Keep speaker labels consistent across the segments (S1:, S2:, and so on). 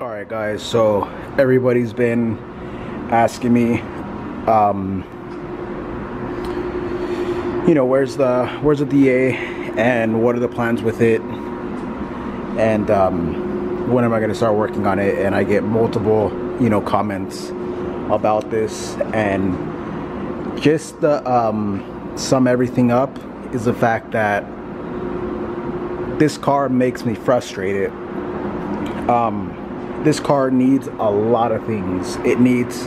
S1: Alright guys, so everybody's been asking me, where's the DA and what are the plans with it, and when am I going to start working on it? And I get multiple, comments about this, and just the sum everything up is the fact that this car makes me frustrated. This car needs a lot of things. It needs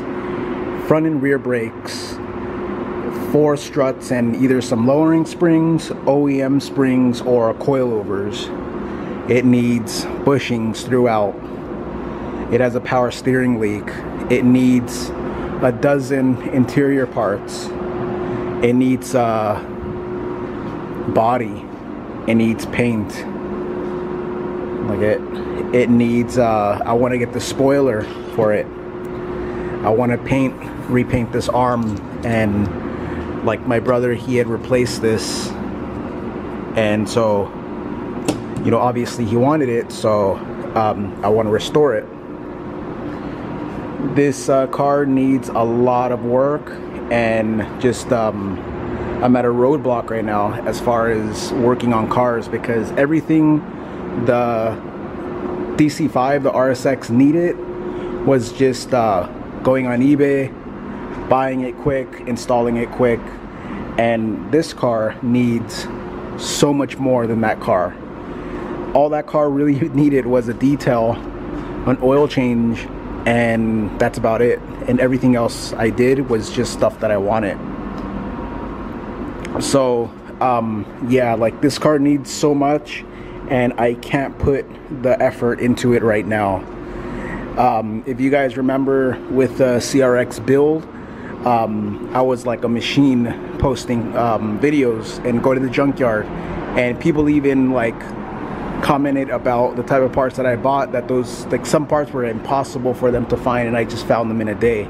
S1: front and rear brakes, 4 struts and either some lowering springs, OEM springs, or coilovers. It needs bushings throughout. It has a power steering leak. It needs a dozen interior parts. It needs body. It needs paint. Like it needs I want to get the spoiler for it. I want to repaint this arm, and like my brother, he had replaced this, and so obviously he wanted it, so I want to restore it. This car needs a lot of work, and just I'm at a roadblock right now as far as working on cars, because everything the DC5, the RSX needed was just going on eBay, buying it quick, installing it quick, and this car needs so much more than that car. All that car really needed was a detail, an oil change, and that's about it. And everything else I did was just stuff that I wanted. So yeah, like this car needs so much, and I can't put the effort into it right now. If you guys remember with the CRX build, I was like a machine posting videos and go to the junkyard, and people even like commented about the type of parts that I bought, that those, like, some parts were impossible for them to find, and I just found them in a day.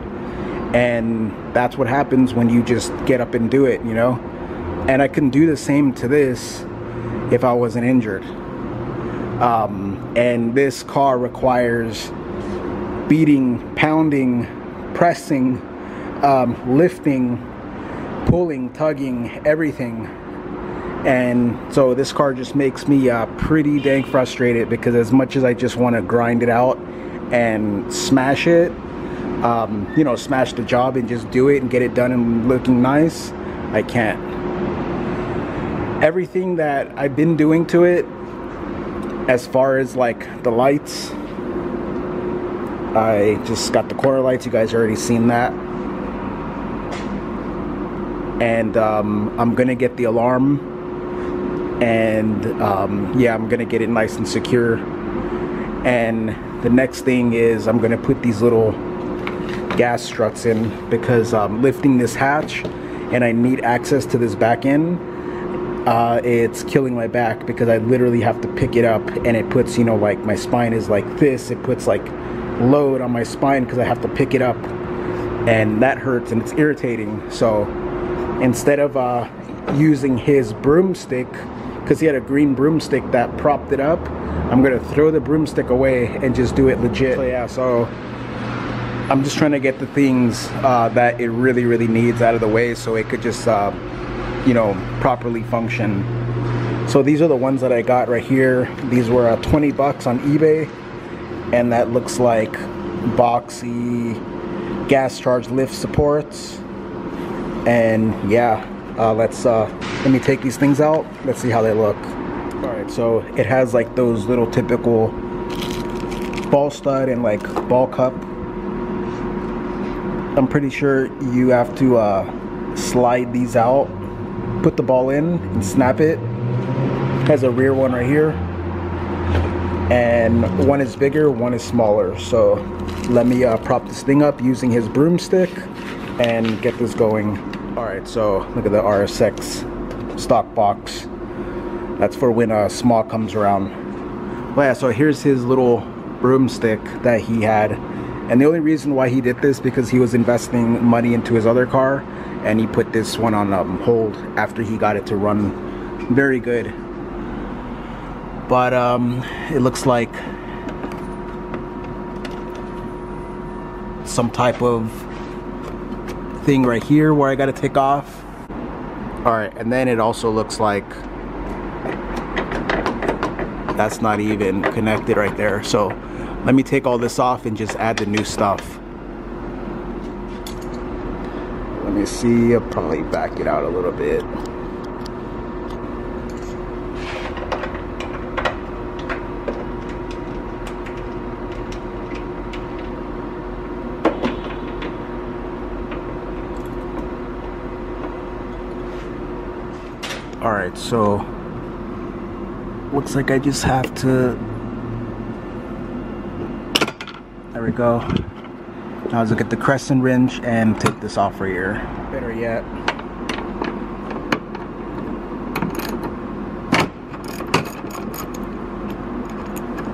S1: And that's what happens when you just get up and do it, and I can do the same to this if I wasn't injured. And this car requires beating, pounding, pressing, lifting, pulling, tugging, everything. And so this car just makes me pretty dang frustrated, because as much as I just want to grind it out and smash it, smash the job and just do it and get it done and looking nice, I can't. Everything that I've been doing to it, as far as like the lights, I just got the corner lights, you guys already seen that, and I'm gonna get the alarm, and yeah, I'm gonna get it nice and secure. And the next thing is I'm gonna put these little gas struts in, because lifting this hatch and I need access to this back end, it's killing my back, because I literally have to pick it up, and it puts, like my spine is like this, it puts like load on my spine because I have to pick it up, and that hurts and it's irritating. So instead of using his broomstick, because he had a green broomstick that propped it up, I'm gonna throw the broomstick away and just do it legit. So yeah, so I'm just trying to get the things that it really needs out of the way, so it could just properly function. So these are the ones that I got right here. These were 20 bucks on eBay, and that looks like boxy gas charge lift supports. And yeah, let me take these things out, let's see how they look. All right, so it has like those little typical ball stud and like ball cup. I'm pretty sure you have to slide these out, put the ball in and snap it. Has a rear one right here, and one is bigger, one is smaller. So let me prop this thing up using his broomstick and get this going. All right, so look at the RSX stock box. That's for when a small comes around. Well, yeah, so here's his little broomstick that he had, and the only reason why he did this because he was investing money into his other car, and he put this one on hold after he got it to run very good. But it looks like some type of thing right here where I gotta take off. Alright, and then it also looks like that's not even connected right there. So let me take all this off and just add the new stuff. Let me see, I'll probably back it out a little bit. Alright, so looks like I just have to, there we go. Now let's look at the crescent wrench and take this off right here. Better yet,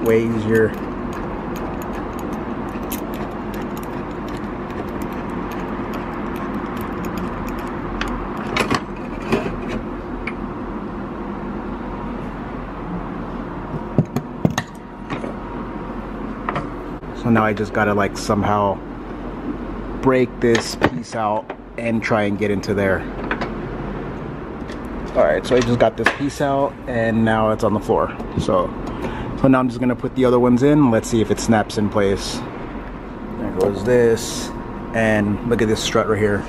S1: way easier. So now I just gotta like somehow break this piece out and try and get into there. Alright, so I just got this piece out and now it's on the floor. So now I'm just gonna put the other ones in. Let's see if it snaps in place. There goes this. And look at this strut right here.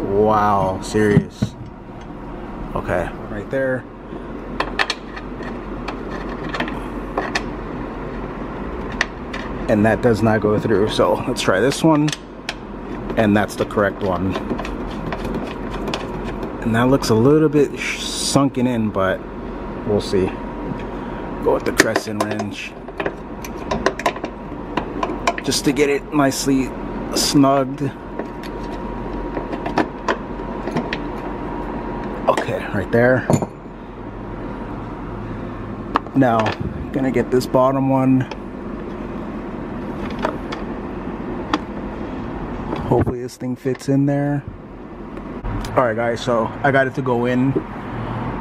S1: Wow, serious. Okay, right there. And that does not go through, so let's try this one, and that's the correct one. And that looks a little bit sunken in, but we'll see. Go with the crescent wrench just to get it nicely snugged. Okay, right there. Now gonna get this bottom one. Hopefully this thing fits in there. Alright guys, so I got it to go in.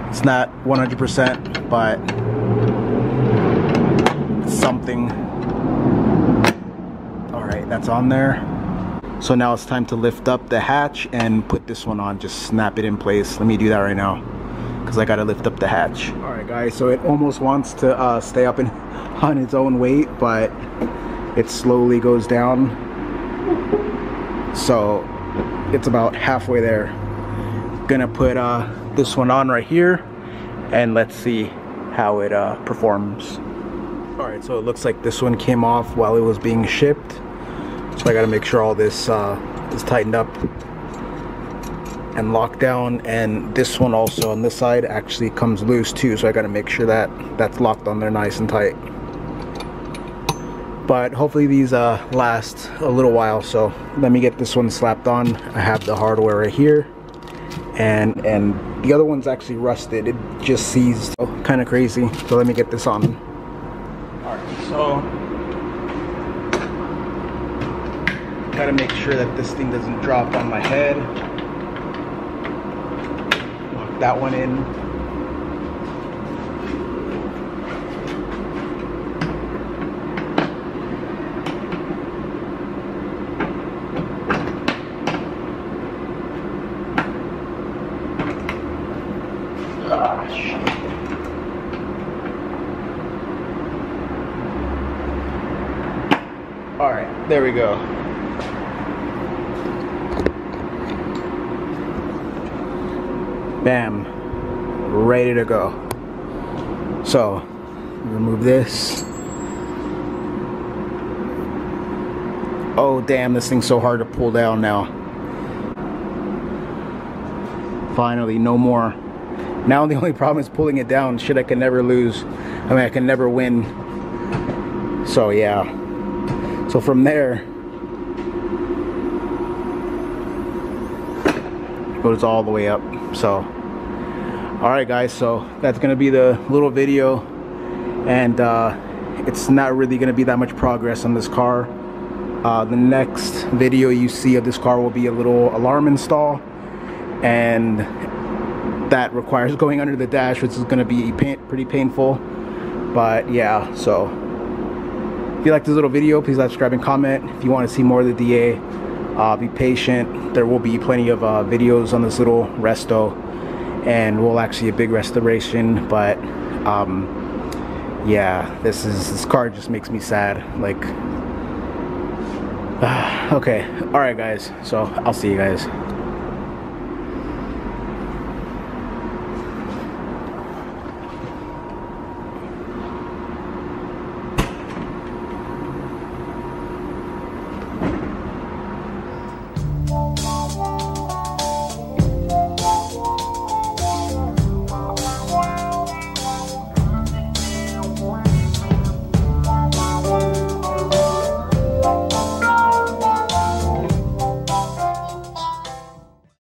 S1: It's not 100%, but it's something. Alright, that's on there. So now it's time to lift up the hatch and put this one on. Just snap it in place. Let me do that right now, because I gotta lift up the hatch. Alright guys, so it almost wants to stay up on its own weight, but it slowly goes down. So it's about halfway there. Gonna put this one on right here and let's see how it performs. Alright, so it looks like this one came off while it was being shipped. So I gotta make sure all this is tightened up and locked down, and this one also on this side actually comes loose too, so I gotta make sure that that's locked on there nice and tight. But hopefully these last a little while, so let me get this one slapped on. I have the hardware right here, and the other one's actually rusted. It just seized, so kind of crazy. So let me get this on. Alright, so gotta make sure that this thing doesn't drop on my head. Lock that one in. Alright, there we go. Bam. Ready to go. So, remove this. Oh damn, this thing's so hard to pull down now. Finally, no more. Now the only problem is pulling it down. Shit, I can never lose. I mean, I can never win. So yeah. So from there, it goes all the way up. So, alright guys, so that's gonna be the little video, and it's not really gonna be that much progress on this car. The next video you see of this car will be a little alarm install, and that requires going under the dash, which is gonna be pretty painful. But yeah, so If you like this little video, please like, subscribe, and comment. If you want to see more of the DA, be patient. There will be plenty of videos on this little resto, and we'll actually a big restoration. But yeah, this car just makes me sad. Like, okay, all right, guys. So I'll see you guys.